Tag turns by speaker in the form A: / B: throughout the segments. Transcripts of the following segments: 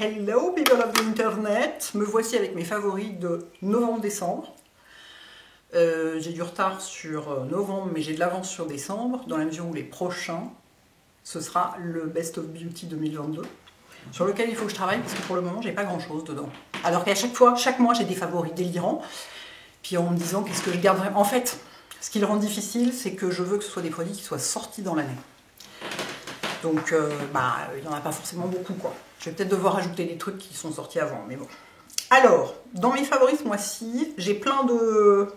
A: Hello people of the internet, me voici avec mes favoris de novembre-décembre. J'ai du retard sur novembre, mais j'ai de l'avance sur décembre, dans la mesure où les prochains, ce sera le Best of Beauty 2022, sur lequel il faut que je travaille, parce que pour le moment, j'ai pas grand-chose dedans. Alors qu'à chaque fois, chaque mois, j'ai des favoris délirants, puis en me disant qu'est-ce que je garde vraiment. En fait, ce qui le rend difficile, c'est que je veux que ce soit des produits qui soient sortis dans l'année. Donc, il n'y en a pas forcément beaucoup, quoi. Je vais peut-être devoir ajouter des trucs qui sont sortis avant, mais bon. Alors, dans mes favoris ce mois-ci, j'ai plein de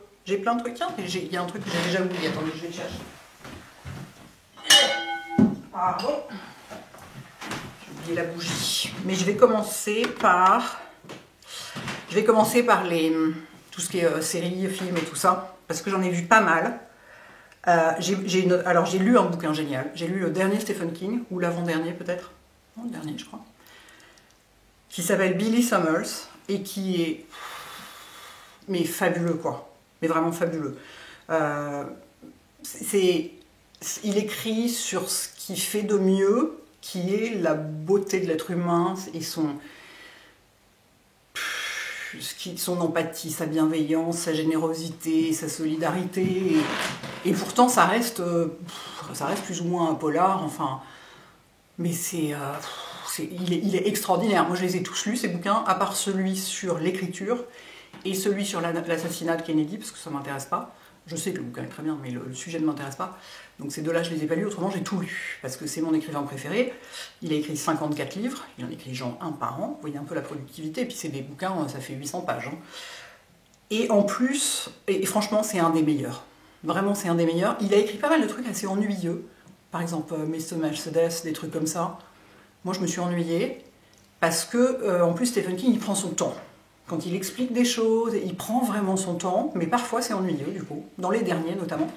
A: trucs. Tiens, il y a un truc que j'ai déjà oublié. Attendez, je vais le chercher. Pardon. J'ai oublié la bougie. Mais je vais commencer par tout ce qui est séries, films et tout ça, parce que j'en ai vu pas mal. Alors j'ai lu un bouquin génial. J'ai lu le dernier Stephen King, ou l'avant-dernier peut-être. Non, le dernier, je crois. Qui s'appelle Billy Summers, et qui est... mais fabuleux, quoi. Mais vraiment fabuleux. Il écrit sur ce qui fait de mieux, qui est la beauté de l'être humain, et son empathie, sa bienveillance, sa générosité, sa solidarité. Et pourtant, ça reste plus ou moins un polar, enfin... Mais il est extraordinaire. Moi, je les ai tous lus, ces bouquins, à part celui sur l'écriture et celui sur l'assassinat de Kennedy, parce que ça ne m'intéresse pas. Je sais que le bouquin est très bien, mais le sujet ne m'intéresse pas. Donc ces deux-là, je ne les ai pas lus. Autrement, j'ai tout lu, parce que c'est mon écrivain préféré. Il a écrit 54 livres. Il en écrit genre un par an. Vous voyez un peu la productivité. Et puis c'est des bouquins, ça fait 800 pages. Hein. Et en plus, et franchement, c'est un des meilleurs. Vraiment, c'est un des meilleurs. Il a écrit pas mal de trucs assez ennuyeux. Par exemple, Mr. Mercedes, des trucs comme ça. Moi, je me suis ennuyée parce que, en plus, Stephen King, il prend son temps. Quand il explique des choses, il prend vraiment son temps, mais parfois, c'est ennuyeux, du coup. Dans les derniers, notamment.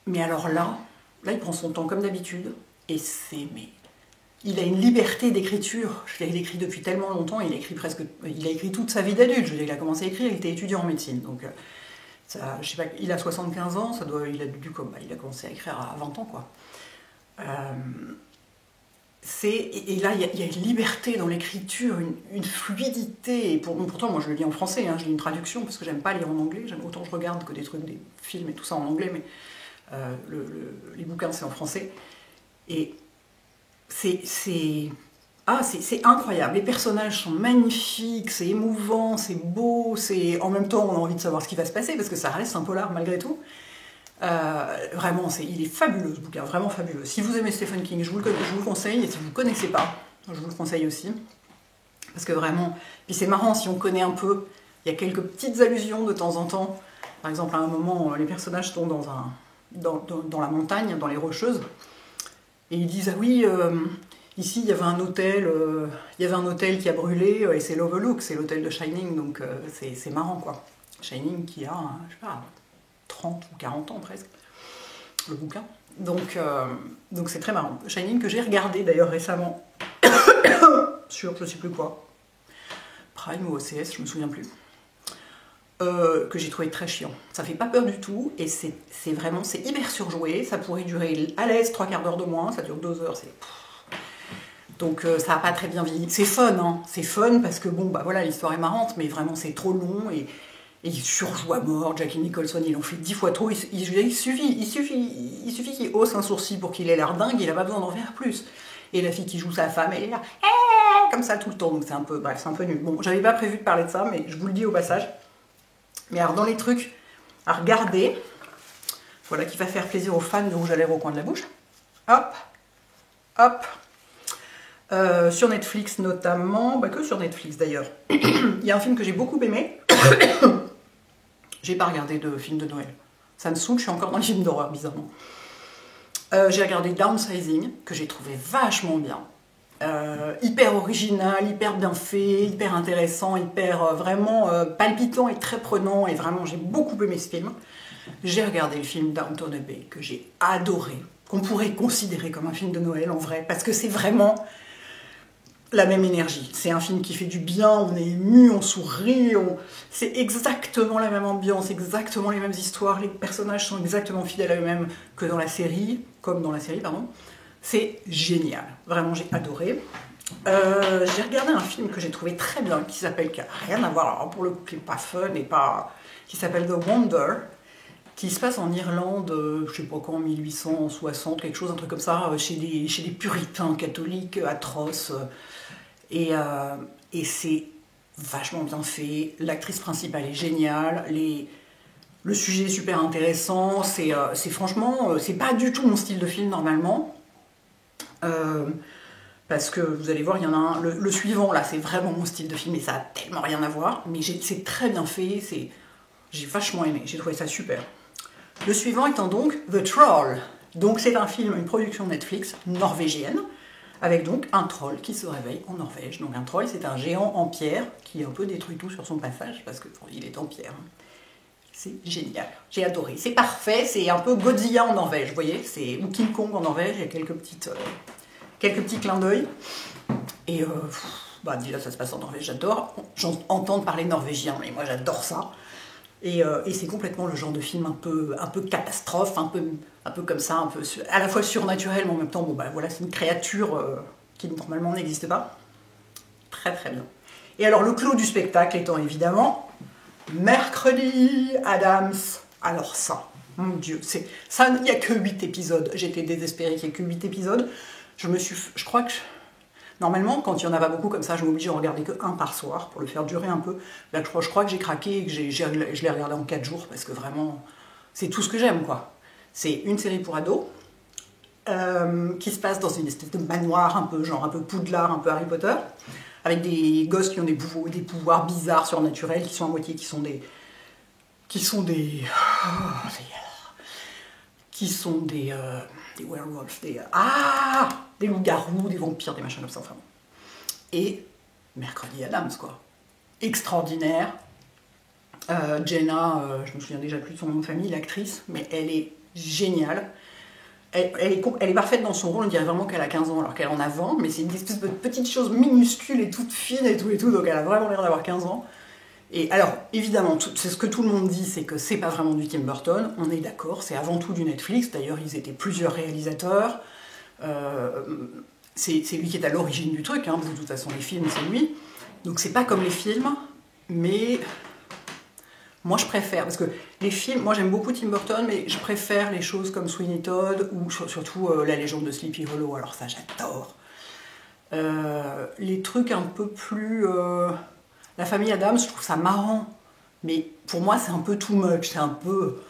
A: Mais alors là, il prend son temps comme d'habitude. Et mais il a une liberté d'écriture. Je veux dire, il écrit depuis tellement longtemps, il a écrit toute sa vie d'adulte. Je veux dire, il a commencé à écrire, il était étudiant en médecine. Donc, je sais pas, il a 75 ans, il a commencé à écrire à 20 ans, quoi. Et là, il y a une liberté dans l'écriture, une fluidité. Et pourtant, moi, je le lis en français, hein, je lis une traduction, parce que j'aime pas lire en anglais. Autant je regarde que des trucs, des films et tout ça en anglais, mais les bouquins, c'est en français. Et c'est incroyable. Les personnages sont magnifiques, c'est émouvant, c'est beau, en même temps, on a envie de savoir ce qui va se passer, parce que ça reste un polar malgré tout. Vraiment, il est fabuleux ce bouquin, vraiment fabuleux. Si vous aimez Stephen King, je vous le conseille, et si vous ne connaissez pas, je vous le conseille aussi. Parce que vraiment, puis c'est marrant, si on connaît un peu, il y a quelques petites allusions de temps en temps. Par exemple, à un moment, les personnages sont dans la montagne, dans les Rocheuses, et ils disent, ah oui, ici il y avait un hôtel qui a brûlé, et c'est l'Overlook, c'est l'hôtel de Shining, donc c'est marrant, quoi. Shining qui a, je sais pas, 30 ou 40 ans presque, le bouquin. Donc c'est très marrant. Shining que j'ai regardé d'ailleurs récemment sur je sais plus quoi, Prime ou OCS, je me souviens plus, que j'ai trouvé très chiant. Ça fait pas peur du tout et c'est hyper surjoué. Ça pourrait durer à l'aise 3/4 d'heure de moins, ça dure 2 heures. Donc ça n'a pas très bien vieilli. C'est fun, hein. C'est fun parce que bon, bah voilà, l'histoire est marrante, mais vraiment c'est trop long et il surjoue à mort. Jackie Nicholson, ils l'ont fait 10 fois trop. Il suffit qu'il hausse un sourcil pour qu'il ait l'air dingue, il n'a pas besoin d'en faire plus. Et la fille qui joue sa femme, elle est là, comme ça tout le temps. Donc c'est un peu nul. Bon, j'avais pas prévu de parler de ça, mais je vous le dis au passage. Mais alors dans les trucs à regarder, voilà, qui va faire plaisir aux fans de rouge à lèvres au coin de la bouche. Hop, hop. Sur Netflix notamment, que sur Netflix d'ailleurs. Il y a un film que j'ai beaucoup aimé. J'ai pas regardé de film de Noël. Ça me saoule, je suis encore dans les films d'horreur, bizarrement. J'ai regardé Downsizing, que j'ai trouvé vachement bien. Hyper original, hyper bien fait, hyper intéressant, hyper vraiment palpitant et très prenant. Et vraiment, j'ai beaucoup aimé ce film. J'ai regardé le film Downton Abbey, que j'ai adoré. Qu'on pourrait considérer comme un film de Noël, en vrai. Parce que c'est vraiment la même énergie. C'est un film qui fait du bien, on est ému, on sourit, c'est exactement la même ambiance, exactement les mêmes histoires, les personnages sont exactement fidèles à eux-mêmes comme dans la série, pardon. C'est génial, vraiment j'ai adoré. J'ai regardé un film que j'ai trouvé très bien, qui s'appelle, qui n'a rien à voir, alors pour le coup qui n'est pas fun et pas... qui s'appelle The Wonder, qui se passe en Irlande, je sais pas quand, 1860, quelque chose, un truc comme ça, chez des puritains catholiques atroces. Et c'est vachement bien fait, l'actrice principale est géniale, le sujet est super intéressant, c'est franchement, c'est pas du tout mon style de film normalement. Parce que vous allez voir, il y en a un, le suivant là, c'est vraiment mon style de film et ça a tellement rien à voir, mais c'est très bien fait, j'ai vachement aimé, j'ai trouvé ça super. Le suivant étant donc The Troll. Donc c'est un film, une production Netflix norvégienne, avec donc un troll qui se réveille en Norvège. Donc un troll, c'est un géant en pierre qui un peu détruit tout sur son passage, parce qu'il est en pierre. C'est génial, j'ai adoré. C'est parfait, c'est un peu Godzilla en Norvège, vous voyez, ou King Kong en Norvège, il y a quelques petits clins d'œil. Et déjà ça se passe en Norvège, j'adore. J'entends parler norvégien, mais moi j'adore ça. Et c'est complètement le genre de film un peu catastrophe, un peu comme ça, un peu à la fois surnaturel, mais en même temps, voilà, c'est une créature qui normalement n'existe pas. Très très bien. Et alors le clou du spectacle étant évidemment Mercredi Addams. Alors ça, mon Dieu, ça, il n'y a que 8 épisodes. J'étais désespérée qu'il n'y ait que 8 épisodes. Je crois que... Normalement, quand il n'y en a pas beaucoup comme ça, je m'oblige à en regarder que un par soir pour le faire durer un peu. Là, je crois que j'ai craqué et que je l'ai regardé en 4 jours parce que vraiment, c'est tout ce que j'aime, quoi. C'est une série pour ados qui se passe dans une espèce de manoir un peu Poudlard, un peu Harry Potter, avec des gosses qui ont des pouvoirs bizarres, surnaturels, qui sont à moitié, qui sont des werewolves, des loups-garous, des vampires, des machins comme ça, enfin. Et Mercredi Addams, quoi. Extraordinaire. Jenna, je me souviens déjà plus de son nom de famille, l'actrice, mais elle est géniale. Elle est parfaite dans son rôle, on dirait vraiment qu'elle a 15 ans alors qu'elle en a 20, mais c'est une espèce de petite chose minuscule et toute fine et tout, donc elle a vraiment l'air d'avoir 15 ans. Et alors, évidemment, c'est ce que tout le monde dit, c'est que c'est pas vraiment du Tim Burton, on est d'accord, c'est avant tout du Netflix, d'ailleurs ils étaient plusieurs réalisateurs, c'est lui qui est à l'origine du truc, hein, de toute façon les films c'est lui, donc c'est pas comme les films, mais moi je préfère, parce que les films, moi j'aime beaucoup Tim Burton, mais je préfère les choses comme Sweeney Todd, ou surtout La Légende de Sleepy Hollow, alors ça j'adore. Les trucs un peu plus... La famille Addams, je trouve ça marrant, mais pour moi c'est un peu too much, c'est un peu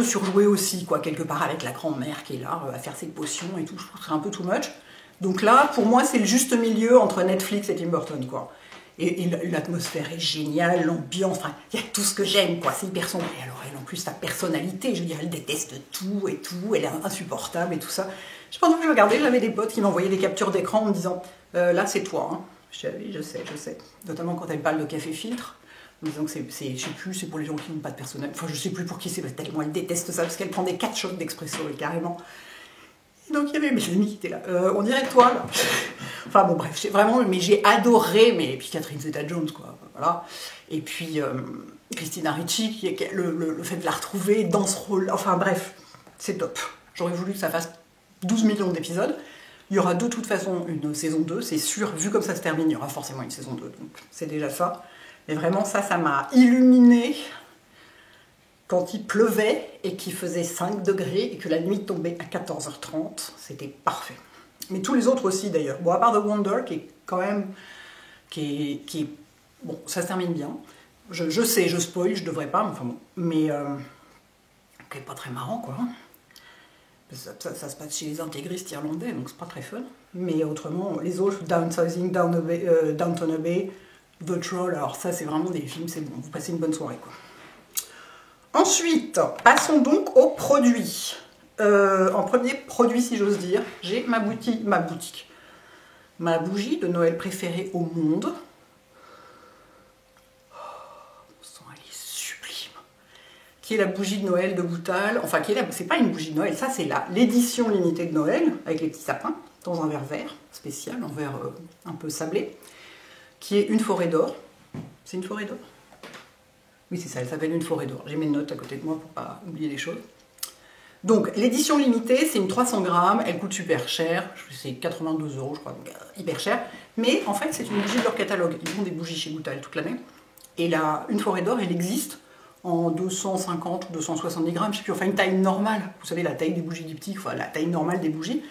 A: surjoué aussi, quoi, quelque part, avec la grand-mère qui est là à faire ses potions et tout, je trouve que c'est un peu too much. Donc là, pour moi, c'est le juste milieu entre Netflix et Tim Burton, quoi. Et l'atmosphère est géniale, l'ambiance, enfin, il y a tout ce que j'aime, quoi, c'est hyper sombre. Et alors, elle, en plus, sa personnalité, je veux dire, elle déteste tout et tout, elle est insupportable et tout ça. Je pense que je regardais, j'avais des potes qui m'envoyaient des captures d'écran en me disant là, c'est toi, hein. Je dis, oui, je sais. Notamment quand elle parle de café filtre. En disant que je sais plus, c'est pour les gens qui n'ont pas de personnel. Enfin, je sais plus pour qui c'est, tellement elle déteste ça, parce qu'elle prend des 4 shots d'expresso, et carrément. Et donc il y avait mes amis qui étaient là. On dirait toi, là. Enfin bon, bref, mais j'ai adoré, et puis Catherine Zeta-Jones, quoi. Voilà. Et puis Christina Ricci, le fait de la retrouver dans ce rôle, enfin bref, c'est top. J'aurais voulu que ça fasse 12 millions d'épisodes. Il y aura de toute façon une saison 2, c'est sûr, vu comme ça se termine, il y aura forcément une saison 2, donc c'est déjà ça. Mais vraiment, ça m'a illuminé quand il pleuvait et qu'il faisait 5 degrés et que la nuit tombait à 14h30. C'était parfait. Mais tous les autres aussi, d'ailleurs. Bon, à part The Wonder, qui est quand même... Bon, ça se termine bien. Je sais, je spoil, je devrais pas, enfin bon. Mais... qui est pas très marrant, quoi. Ça se passe chez les intégristes irlandais, donc c'est pas très fun. Mais autrement, les autres, Downsizing, Downton Abbey, The Troll, alors ça c'est vraiment des films, c'est bon, vous passez une bonne soirée, quoi. Ensuite, passons donc aux produits. En premier produit, si j'ose dire, j'ai ma bougie de Noël préférée au monde. Qui est la bougie de Noël de Boutal, enfin c'est pas une bougie de Noël, ça c'est l'édition limitée de Noël, avec les petits sapins, dans un verre vert spécial, en verre un peu sablé, qui est une forêt d'or. C'est une forêt d'or? Oui c'est ça, elle s'appelle une forêt d'or. J'ai mes notes à côté de moi pour pas oublier les choses. Donc, l'édition limitée, c'est une 300 grammes, elle coûte super cher, c'est 82 € je crois, donc hyper cher. Mais en fait, c'est une bougie de leur catalogue. Ils font des bougies chez Goutal toute l'année. Et là, une forêt d'or, elle existe en 250 ou 270 grammes, je sais plus, enfin une taille normale. Vous savez, la taille des bougies diptyques, enfin la taille normale des bougies.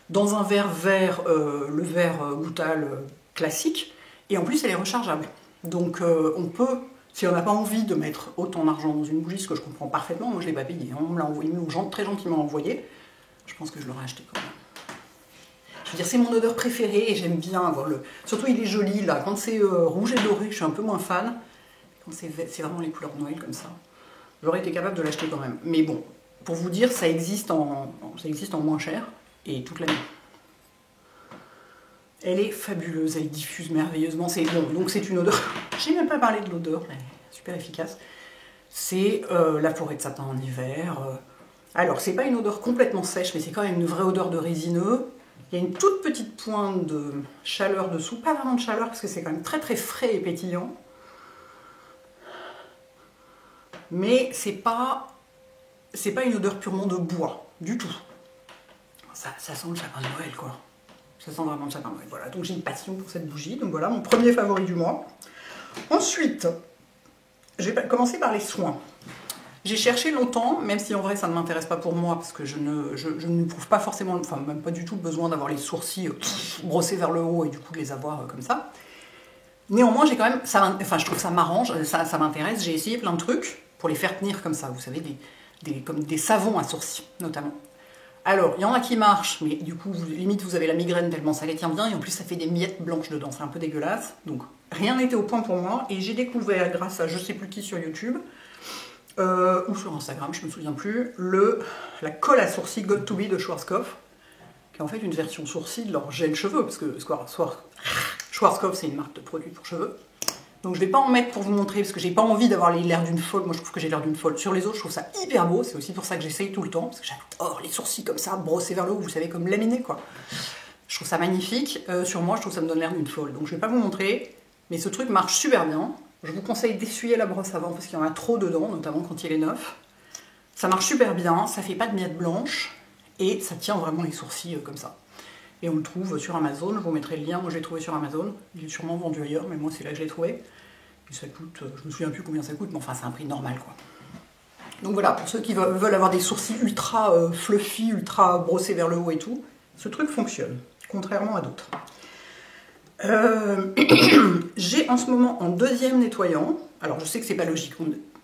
A: Dans un verre vert, le verre Goutal classique. Et en plus, elle est rechargeable. Donc, on peut... Si on n'a pas envie de mettre autant d'argent dans une bougie, ce que je comprends parfaitement, moi je ne l'ai pas payé, on me l'a envoyé, très gentiment envoyé, je pense que je l'aurais acheté quand même. Je veux dire, c'est mon odeur préférée et j'aime bien avoir le... Surtout il est joli là, quand c'est rouge et doré, je suis un peu moins fan. Quand c'est vraiment les couleurs de Noël comme ça, j'aurais été capable de l'acheter quand même. Mais bon, pour vous dire, ça existe en moins cher et toute l'année. Elle est fabuleuse, elle diffuse merveilleusement. Bon, donc c'est une odeur, je n'ai même pas parlé de l'odeur, elle est super efficace. C'est la forêt de sapin en hiver. Alors, c'est pas une odeur complètement sèche, mais c'est quand même une vraie odeur de résineux. Il y a une toute petite pointe de chaleur dessous, pas vraiment de chaleur parce que c'est quand même très très frais et pétillant. Mais c'est pas une odeur purement de bois, du tout. Ça sent le sapin de Noël, quoi. Ça sent vraiment le sapin de Noël. Voilà, donc j'ai une passion pour cette bougie. Donc voilà, mon premier favori du mois. Ensuite, je vais commencer par les soins. J'ai cherché longtemps, même si en vrai ça ne m'intéresse pas pour moi, parce que je n'éprouve pas forcément, enfin même pas du tout besoin d'avoir les sourcils brossés vers le haut et du coup de les avoir comme ça. Néanmoins, j'ai quand même, je trouve ça m'arrange, ça m'intéresse, j'ai essayé plein de trucs pour les faire tenir comme ça, vous savez, comme des savons à sourcils notamment. Alors, il y en a qui marchent, mais du coup, limite vous avez la migraine tellement ça les tient bien, et en plus ça fait des miettes blanches dedans, c'est un peu dégueulasse. Donc rien n'était au point pour moi, et j'ai découvert grâce à je sais plus qui sur YouTube, ou sur Instagram, je me souviens plus, la colle à sourcils Got To Be de Schwarzkopf, qui est en fait une version sourcils de leur gel cheveux, parce que Schwarzkopf c'est une marque de produits pour cheveux. Donc je vais pas en mettre pour vous montrer, parce que j'ai pas envie d'avoir l'air d'une folle, moi je trouve que j'ai l'air d'une folle. Sur les autres, je trouve ça hyper beau, c'est aussi pour ça que j'essaye tout le temps, parce que j'adore les sourcils comme ça, brossés vers le haut, vous savez, comme laminés quoi. Je trouve ça magnifique, sur moi je trouve que ça me donne l'air d'une folle, donc je vais pas vous montrer, mais ce truc marche super bien. Je vous conseille d'essuyer la brosse avant, parce qu'il y en a trop dedans, notamment quand il est neuf. Ça marche super bien, ça fait pas de miettes blanches, et ça tient vraiment les sourcils comme ça. Et on le trouve sur Amazon, je vous mettrai le lien, moi je l'ai trouvé sur Amazon, il est sûrement vendu ailleurs, mais moi c'est là que je l'ai trouvé. Et ça coûte, je me souviens plus combien ça coûte, mais enfin c'est un prix normal quoi. Donc voilà, pour ceux qui veulent avoir des sourcils ultra fluffy, ultra brossés vers le haut et tout, ce truc fonctionne, contrairement à d'autres. J'ai en ce moment en deuxième nettoyant, alors je sais que c'est pas logique,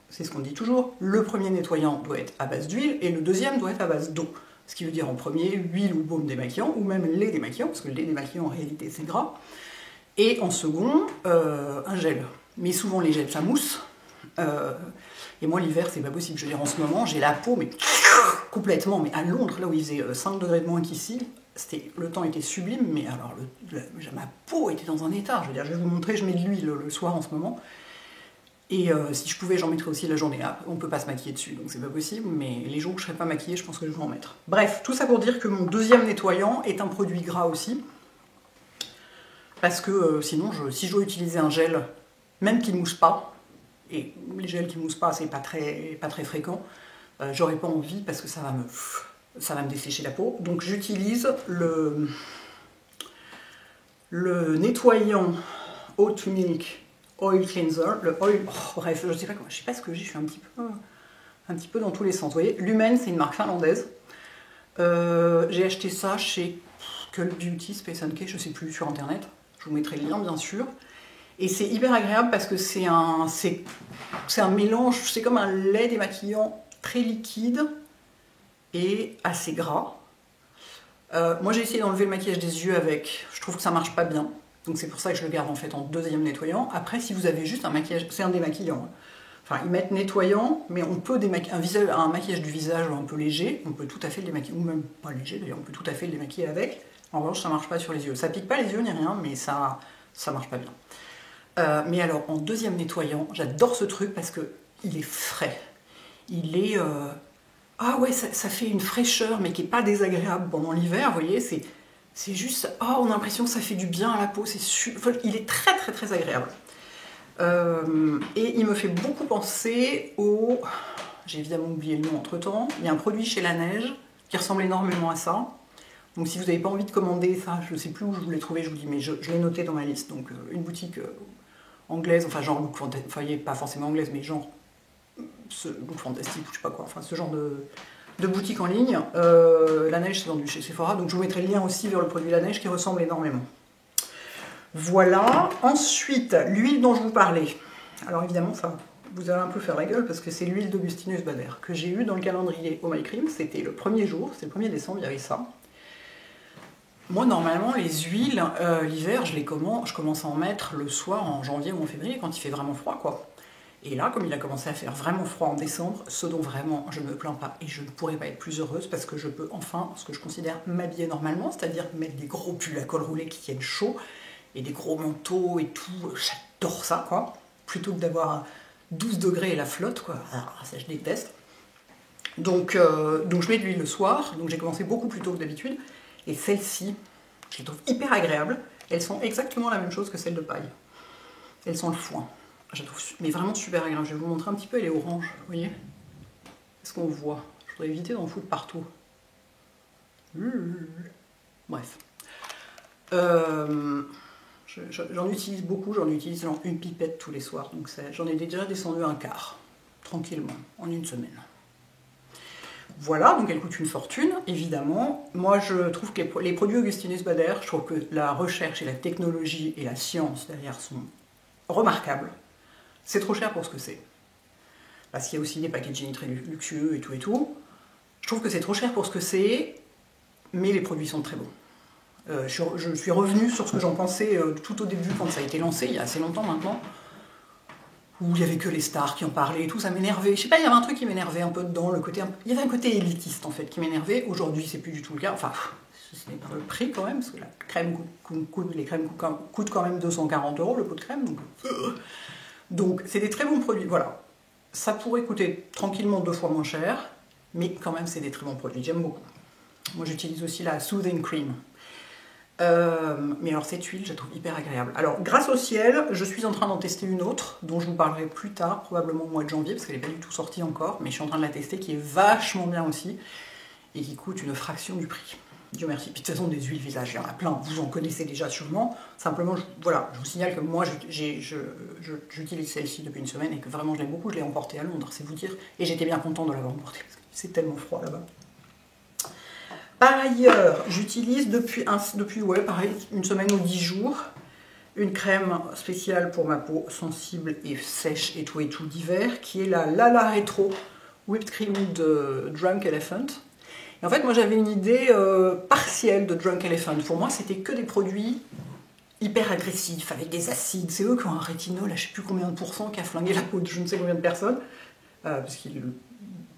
A: c'est ce qu'on dit toujours, le premier nettoyant doit être à base d'huile et le deuxième doit être à base d'eau. Ce qui veut dire en premier, huile ou baume démaquillant, ou même lait démaquillant, parce que le lait démaquillant en réalité c'est gras. Et en second, un gel. Mais souvent les gels ça mousse. Et moi l'hiver c'est pas possible. Je veux dire en ce moment j'ai la peau mais complètement, mais à Londres, là où il faisait 5 degrés de moins qu'ici, le temps était sublime, mais alors ma peau était dans un état. Je veux dire, je vais vous montrer, je mets de l'huile le soir en ce moment. Et si je pouvais, j'en mettrais aussi la journée. Là, on ne peut pas se maquiller dessus, donc c'est pas possible, mais les jours où je ne serais pas maquillée, je pense que je vais en mettre. Bref, tout ça pour dire que mon deuxième nettoyant est un produit gras aussi. Parce que sinon, si je dois utiliser un gel, même qui ne mousse pas, et les gels qui ne moussent pas, c'est pas très fréquent, j'aurais pas envie parce que ça va me dessécher la peau. Donc j'utilise le nettoyant Oat Milk Oil Cleanser, le oil, bref, je sais pas ce que j'ai, je suis un petit peu dans tous les sens. Vous voyez, Lumen, c'est une marque finlandaise. J'ai acheté ça chez Cult Beauty, Space & Cake, je sais plus, sur internet. Je vous mettrai le lien, bien sûr. Et c'est hyper agréable parce que c'est un mélange, c'est comme un lait démaquillant très liquide et assez gras. Moi, j'ai essayé d'enlever le maquillage des yeux avec, je trouve que ça marche pas bien. Donc c'est pour ça que je le garde en fait en deuxième nettoyant. Après, si vous avez juste un maquillage, c'est un démaquillant. Enfin, ils mettent nettoyant, mais on peut un maquillage du visage un peu léger, on peut tout à fait le démaquiller, ou même pas léger d'ailleurs, on peut tout à fait le démaquiller avec. En revanche, ça marche pas sur les yeux. Ça pique pas les yeux ni rien, mais ça marche pas bien. Mais alors, en deuxième nettoyant, j'adore ce truc parce que il est frais. Il est... Ah ouais, ça fait une fraîcheur, mais qui est pas désagréable pendant l'hiver, vous voyez, c'est juste, oh, on a l'impression que ça fait du bien à la peau, il est très très très agréable. Et il me fait beaucoup penser au... j'ai évidemment oublié le nom entre temps. Il y a un produit chez La Neige qui ressemble énormément à ça. Donc si vous n'avez pas envie de commander ça, je ne sais plus où je vous l'ai trouvé, je vous dis, mais je l'ai noté dans ma liste. Donc une boutique anglaise, enfin genre Look Fantastic, enfin pas forcément anglaise, mais genre Look Fantastic, je sais pas quoi, enfin ce genre de boutique en ligne. La Neige, c'est vendu chez Sephora, donc je vous mettrai le lien aussi vers le produit La Neige qui ressemble énormément. Voilà. Ensuite, l'huile dont je vous parlais. Alors évidemment, ça, vous allez un peu faire la gueule parce que c'est l'huile d'Augustinus Bader que j'ai eu dans le calendrier Oh My Cream. C'était le premier jour, c'était le 1er décembre, il y avait ça. Moi, normalement, les huiles, l'hiver, je commence à en mettre le soir, en janvier ou en février, quand il fait vraiment froid, quoi. Et là, comme il a commencé à faire vraiment froid en décembre, ce dont vraiment je ne me plains pas et je ne pourrais pas être plus heureuse parce que je peux enfin, ce que je considère m'habiller normalement, c'est-à-dire mettre des gros pulls à col roulé qui tiennent chaud et des gros manteaux et tout. J'adore ça, quoi. Plutôt que d'avoir 12 degrés et la flotte, quoi. Ah, ça, je déteste. Donc je mets de l'huile le soir, donc j'ai commencé beaucoup plus tôt que d'habitude. Et celles-ci, je les trouve hyper agréables. Elles sont exactement la même chose que celles de paille. Elles sont le foin. Je la trouve mais vraiment super agréable. Je vais vous montrer un petit peu, elle est orange, vous voyez? Est-ce qu'on voit? Je voudrais éviter d'en foutre partout. Bref. J'en utilise beaucoup, j'en utilise genre une pipette tous les soirs. Donc j'en ai déjà descendu un quart, tranquillement, en une semaine. Voilà, donc elle coûte une fortune, évidemment. Moi, je trouve que les produits Augustinus Bader, je trouve que la recherche et la technologie et la science derrière sont remarquables. C'est trop cher pour ce que c'est. Parce qu'il y a aussi des packaging très luxueux et tout et tout. Je trouve que c'est trop cher pour ce que c'est, mais les produits sont très bons. Je suis revenue sur ce que j'en pensais tout au début quand ça a été lancé, il y a assez longtemps maintenant. Où il n'y avait que les stars qui en parlaient et tout, ça m'énervait. Je sais pas, il y avait un truc qui m'énervait un peu dedans, il y avait un côté élitiste en fait qui m'énervait. Aujourd'hui, c'est plus du tout le cas. Enfin, ce n'est pas le prix quand même, parce que la crème les crèmes coûtent quand même 240 € le pot de crème. Donc c'est des très bons produits. Voilà, ça pourrait coûter tranquillement 2 fois moins cher, mais quand même c'est des très bons produits. J'aime beaucoup. Moi, j'utilise aussi la Soothing Cream. Mais alors cette huile, je la trouve hyper agréable. Alors grâce au ciel, je suis en train d'en tester une autre, dont je vous parlerai plus tard, probablement au mois de janvier, parce qu'elle n'est pas du tout sortie encore, mais je suis en train de la tester, qui est vachement bien aussi, et qui coûte une fraction du prix. Dieu merci. Puis de toute façon, des huiles visage, il y en a plein, vous en connaissez déjà sûrement. Simplement, voilà, je vous signale que moi, j'utilise celle-ci depuis une semaine, et que vraiment je l'aime beaucoup, je l'ai emportée à Londres, c'est vous dire, et j'étais bien contente de l'avoir emportée, parce que c'est tellement froid là-bas. Par ailleurs, j'utilise depuis ouais, pareil, une semaine ou 10 jours, une crème spéciale pour ma peau sensible et sèche et tout d'hiver, qui est la Lala Retro Whipped Cream de Drunk Elephant. Et en fait, moi j'avais une idée partielle de Drunk Elephant. Pour moi, c'était que des produits hyper agressifs, avec des acides. C'est eux qui ont un rétinol à je ne sais plus combien de pourcents qui a flingué la peau de je ne sais combien de personnes, parce qu'il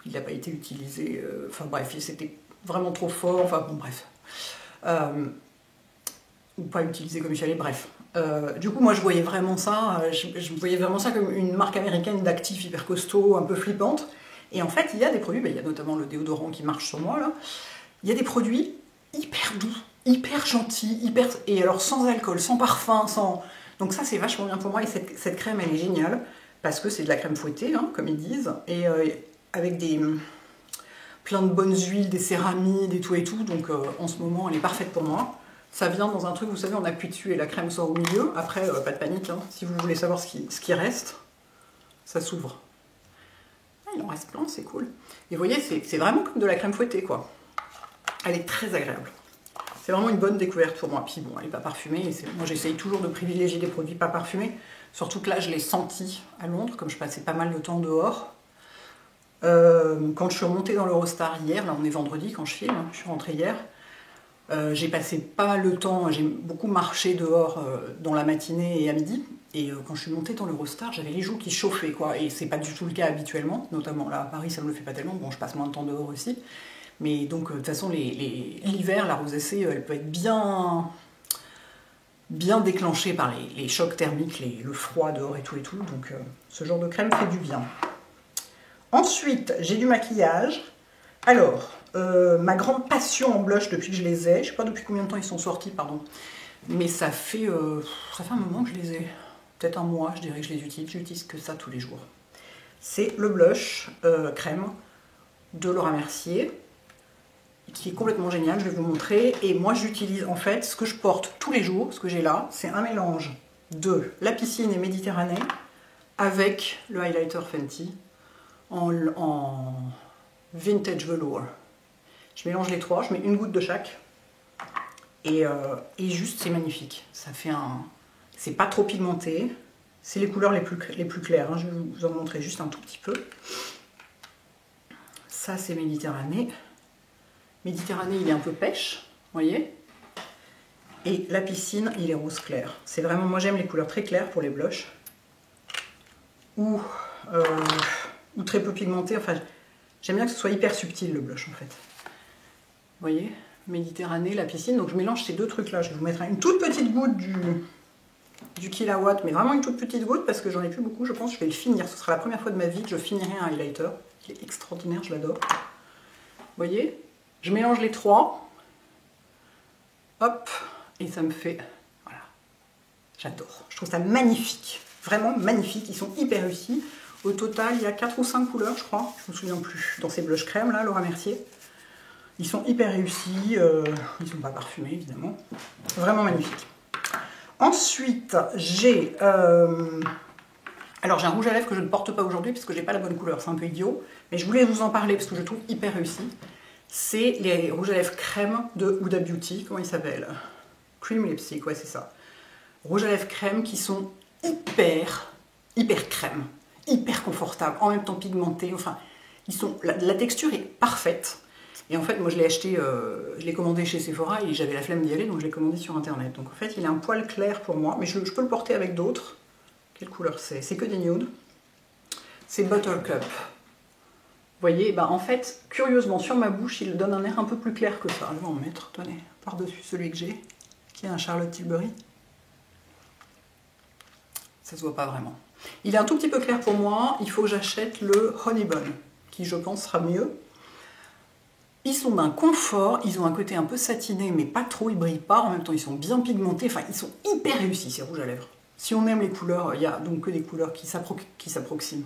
A: n'a pas été utilisé. Enfin bref, c'était vraiment trop fort, enfin bon bref, ou pas utilisé comme il fallait, bref. Du coup moi je voyais vraiment ça, je voyais vraiment ça comme une marque américaine d'actifs hyper costaud, un peu flippante, et en fait il y a des produits, il y a notamment le déodorant qui marche sur moi là, il y a des produits hyper doux, hyper gentils, et alors sans alcool, sans parfum, sans... Donc ça c'est vachement bien pour moi, et cette crème elle est géniale, parce que c'est de la crème fouettée, hein, comme ils disent, et avec plein de bonnes huiles, des céramides et tout, donc en ce moment elle est parfaite pour moi. Ça vient dans un truc, vous savez, on appuie dessus et la crème sort au milieu. Après, pas de panique, hein. Si vous voulez savoir ce qui reste, ça s'ouvre. Ah, il en reste plein, c'est cool. Et vous voyez, c'est vraiment comme de la crème fouettée, quoi. Elle est très agréable. C'est vraiment une bonne découverte pour moi. Puis bon, elle n'est pas parfumée. Moi, j'essaye toujours de privilégier des produits pas parfumés. Surtout que là, je l'ai senti à Londres, comme je passais pas mal de temps dehors. Quand je suis remontée dans l'Eurostar hier, là on est vendredi quand je filme, je suis rentrée hier, j'ai passé pas mal de temps, j'ai beaucoup marché dehors dans la matinée et à midi, et quand je suis montée dans l'Eurostar, j'avais les joues qui chauffaient, quoi, et c'est pas du tout le cas habituellement, notamment là à Paris ça me le fait pas tellement, bon je passe moins de temps dehors aussi, mais donc de toute façon l'hiver, la rosacée, elle peut être bien déclenchée par les chocs thermiques, le froid dehors et tout, donc ce genre de crème fait du bien. Ensuite, j'ai du maquillage. Alors, ma grande passion en blush depuis que je les ai, je ne sais pas depuis combien de temps ils sont sortis, pardon, mais ça fait un moment que je les ai, peut-être un mois, je dirais que je les utilise, j'utilise que ça tous les jours. c'est le blush crème de Laura Mercier, qui est complètement génial, je vais vous montrer. Et moi j'utilise en fait ce que je porte tous les jours, ce que j'ai là, c'est un mélange de la piscine et Méditerranée avec le highlighter Fenty en vintage velours. Je mélange les trois, je mets une goutte de chaque et juste c'est magnifique. Ça fait un... C'est pas trop pigmenté, c'est les couleurs les plus claires, hein. Je vais vous en montrer juste un tout petit peu. Ça c'est Méditerranée. Méditerranée, il est un peu pêche, vous voyez. Et la piscine, il est rose clair. C'est vraiment, moi j'aime les couleurs très claires pour les blushs. Ou très peu pigmenté. Enfin, j'aime bien que ce soit hyper subtil le blush en fait. Vous voyez, Méditerranée, la piscine. Donc je mélange ces deux trucs-là. Je vais vous mettre une toute petite goutte du kilowatt, mais vraiment une toute petite goutte parce que j'en ai plus beaucoup. Je pense que je vais le finir. Ce sera la première fois de ma vie que je finirai un highlighter. Il est extraordinaire, je l'adore. Vous voyez, je mélange les trois. Hop, et ça me fait... Voilà, j'adore. Je trouve ça magnifique. Vraiment magnifique. Ils sont hyper réussis. Au total, il y a 4 ou 5 couleurs, je crois. Je ne me souviens plus. Dans ces blush crème, là, Laura Mercier. Ils sont hyper réussis. Ils ne sont pas parfumés, évidemment. Vraiment magnifiques. Ensuite, j'ai... Alors, j'ai un rouge à lèvres que je ne porte pas aujourd'hui parce que j'ai pas la bonne couleur. C'est un peu idiot. Mais je voulais vous en parler parce que je le trouve hyper réussi. C'est les rouges à lèvres crème de Huda Beauty. Comment ils s'appellent? Cream Lipstick, ouais, c'est ça. Rouges à lèvres crème qui sont hyper crème. Hyper confortables, en même temps pigmentés. Enfin, ils sont... la texture est parfaite. Et en fait, moi, je l'ai acheté, je l'ai commandé chez Sephora et j'avais la flemme d'y aller, donc je l'ai commandé sur Internet. Donc en fait, il est un poil clair pour moi, mais je peux le porter avec d'autres. Quelle couleur c'est? C'est que des nudes. C'est Buttercup. Vous voyez, bah en fait, curieusement, sur ma bouche, il donne un air un peu plus clair que ça. Je vais en mettre, tenez, par-dessus celui que j'ai, qui est un Charlotte Tilbury. Ça se voit pas vraiment. Il est un tout petit peu clair pour moi. Il faut que j'achète le Honey Bun, qui je pense sera mieux. Ils sont d'un confort, ils ont un côté un peu satiné, mais pas trop, ils brillent pas. En même temps, ils sont bien pigmentés. Enfin, ils sont hyper réussis, ces rouges à lèvres. Si on aime les couleurs, il y a donc que des couleurs qui s'approximent,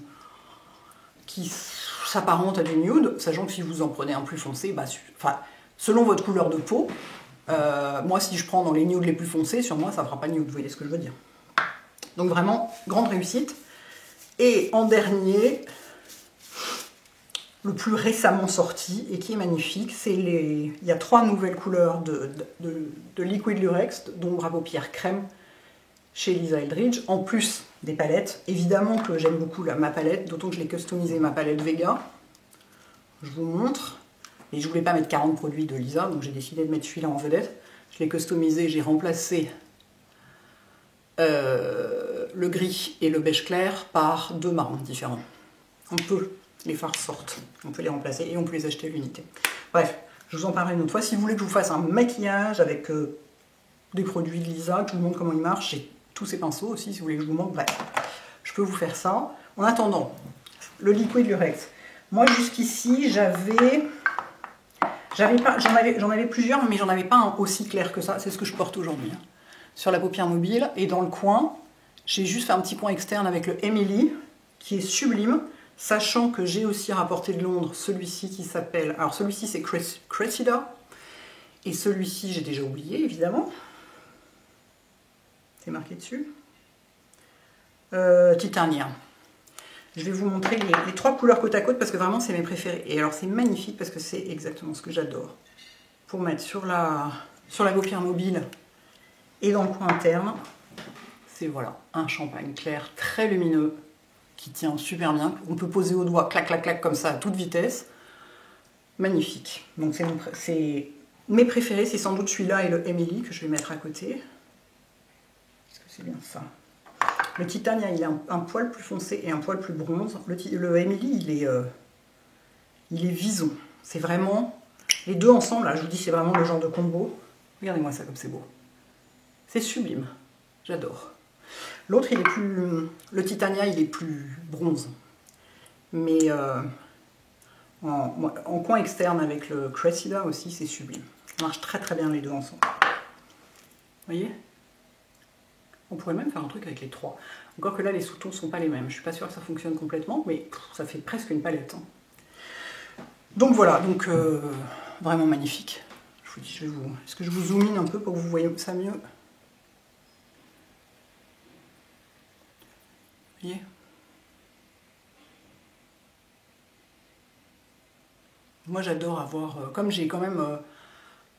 A: qui s'apparentent à du nude, sachant que si vous en prenez un plus foncé, bah, enfin, selon votre couleur de peau, moi, si je prends dans les nudes les plus foncés, sur moi, ça ne fera pas nude, vous voyez ce que je veux dire. Donc vraiment, grande réussite. Et en dernier, le plus récemment sorti, et qui est magnifique, c'est les... Il y a 3 nouvelles couleurs de Liquid Lurex, d'ombre à paupières crème, chez Lisa Eldridge, en plus des palettes. Évidemment que j'aime beaucoup ma palette, d'autant que je l'ai customisée, ma palette Vega. Je vous montre. Et je voulais pas mettre 40 produits de Lisa, donc j'ai décidé de mettre celui-là en vedette. Je l'ai customisé, j'ai remplacé le gris et le beige clair par 2 marrons différents. On peut, les fards sortent, on peut les remplacer et on peut les acheter à l'unité. Bref, je vous en parlerai une autre fois. Si vous voulez que je vous fasse un maquillage avec des produits de Lisa, que je vous montre comment ils marchent, j'ai tous ces pinceaux aussi, si vous voulez que je vous montre, bref, je peux vous faire ça. En attendant, le Liquid Lurex. Moi, jusqu'ici, j'en avais plusieurs, mais j'en avais pas un aussi clair que ça. C'est ce que je porte aujourd'hui. Hein. Sur la paupière mobile, et dans le coin, j'ai juste fait un petit coin externe avec le Emily, qui est sublime, sachant que j'ai aussi rapporté de Londres celui-ci qui s'appelle... Alors, celui-ci, c'est Cressida, et celui-ci, j'ai déjà oublié, évidemment. C'est marqué dessus. Titania. Je vais vous montrer les 3 couleurs côte à côte parce que vraiment c'est mes préférés. Et alors c'est magnifique parce que c'est exactement ce que j'adore. Pour mettre sur la paupière mobile et dans le coin interne, c'est voilà, un champagne clair très lumineux qui tient super bien. On peut poser au doigt, clac, clac, clac, comme ça à toute vitesse. Magnifique. Donc c'est mes préférés, c'est sans doute celui-là et le Emily que je vais mettre à côté. C'est bien ça. Le Titania, il est un poil plus foncé et un poil plus bronze. Le Emily, il est vison. C'est vraiment... Les deux ensemble, là, je vous dis, c'est vraiment le genre de combo. Regardez-moi ça comme c'est beau. C'est sublime. J'adore. L'autre, il est plus... Le Titania, il est plus bronze. Mais en coin externe avec le Cressida aussi, c'est sublime. Ça marche très très bien les deux ensemble. Vous voyez ? On pourrait même faire un truc avec les 3. Encore que là, les sous-tons sont pas les mêmes. Je suis pas sûre que ça fonctionne complètement, mais ça fait presque une palette. Hein. Donc voilà, donc vraiment magnifique. Je vous dis, est-ce que je vous zoom in un peu pour que vous voyez ça mieux? Vous voyez? Moi j'adore avoir, comme j'ai quand même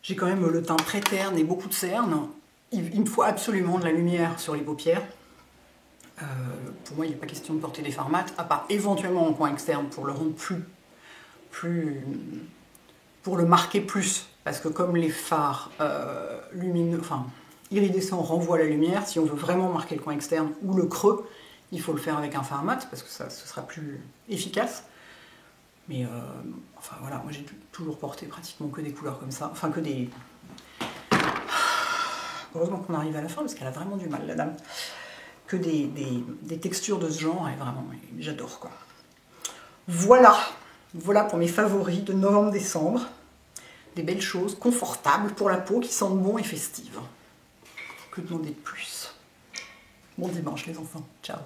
A: le teint très terne et beaucoup de cernes, il me faut absolument de la lumière sur les paupières. Pour moi il n'est pas question de porter des fards mat, à part éventuellement en coin externe pour le rendre pour le marquer plus, parce que comme les fards lumineux, enfin iridescents renvoient la lumière, si on veut vraiment marquer le coin externe ou le creux, il faut le faire avec un fard mat, parce que ce sera plus efficace. Mais enfin voilà, moi j'ai toujours porté pratiquement que des couleurs comme ça, enfin que des... Heureusement qu'on arrive à la fin, parce qu'elle a vraiment du mal, la dame. Que des textures de ce genre, et vraiment, j'adore quoi. Voilà, voilà pour mes favoris de novembre-décembre. Des belles choses, confortables pour la peau, qui sentent bon et festives. Que demander de plus? Bon dimanche les enfants, ciao.